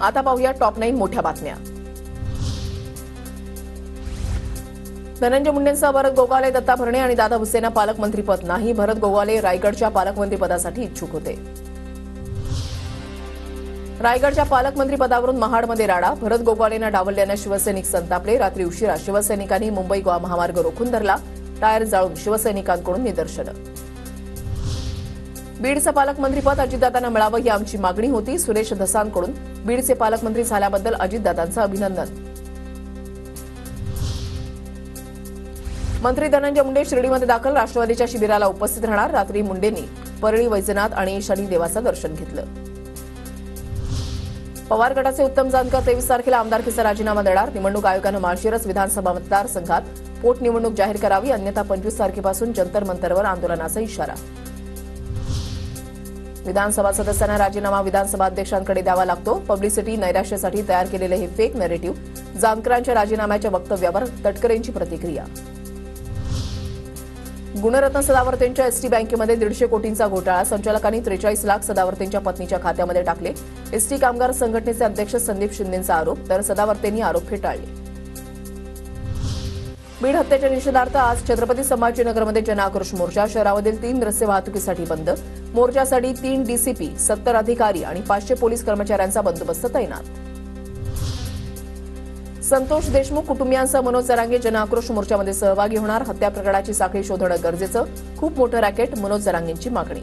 आता पाहूया टॉप 9 मोठ्या बातम्या। धनंजय मुंडेंसह भरत गोगावले, दत्ता भरणे आणि दादा भुसेंना पालकमंत्रीपद नाही। भरत गोगावले रायगडच्या पालकमंत्रीपदासाठी इच्छुक होते। रायगडच्या पालकमंत्रीपदावरून महाडमध्ये राडा, भरत गोगावलेंना डावलल्यानं शिवसैनिक संतापले। रात्री उशिरा शिवसैनिकांनी मुंबई गोवा महामार्ग रोखून धरला, टायर जाळून शिवसैनिकांकडून निदर्शनं। बीडचं पालकमंत्रीपद अजितदादांना मिळावं ही आमची मागणी होती। सुरेश धसांकडून बीडचे पालकमंत्री झाल्याबद्दल अजितदादांचं अभिनंदन। मंत्री धनंजय मुंडे शिर्डीमध्ये दाखल, राष्ट्रवादीच्या शिबिराला उपस्थित राहणार। रात्री मुंडेंनी परळी वैजनाथ आणि शनिदेवाचं दर्शन घेतलं। पवार गटाचे उत्तम जानकर 23 तारखेला आमदारकीचा राजीनामा देणार। निवडणूक आयोगानं माळशिरस विधानसभा मतदारसंघात पोटनिवडणूक जाहीर करावी, अन्यथा 25 तारखेपासून जंतर मंतरवर आंदोलनाचा इशारा। विधानसभा सदस्यांना राजीनामा विधानसभा अध्यक्षांकडे द्यावा लागतो। पब्लिसिटी नैराश्यासाठी तयार केलेले हे फेक नॅरेटिव्ह। जानकरांच्या राजीनाम्याच्या वक्तव्यावर तटकरेंची प्रतिक्रिया। गुणरत्न सदावर्तेंच्या एसटी बँकेमध्ये 150 कोटींचा घोटाळा, संचालकांनी 43 लाख सदावर्तेंच्या पत्नीच्या खात्यामध्ये टाकले। एसटी कामगार संघटनेचे अध्यक्ष संदीप शिंदेंचा आरोप, तर सदावर्तेंनी आरोप फेटाळले। बीड हत्येच्या निषेधार्थ आज छत्रपती संभाजीनगरमध्ये जनआक्रोश मोर्चा, शहरामधील 3 रस्ते वाहतुकीसाठी बंद। मोर्चासाठी 3 डीसीपी, 70 अधिकारी आणि 500 पोलीस कर्मचाऱ्यांचा बंदोबस्त तैनात। संतोष देशमुख कुटुंबियांसह मनोज जरांगे जनआक्रोश मोर्चामध्ये सहभागी होणार। हत्या प्रकरणाची साखळी शोधणं गरजेचं, खूप मोठं रॅकेट, मनोज जरांगेंची मागणी।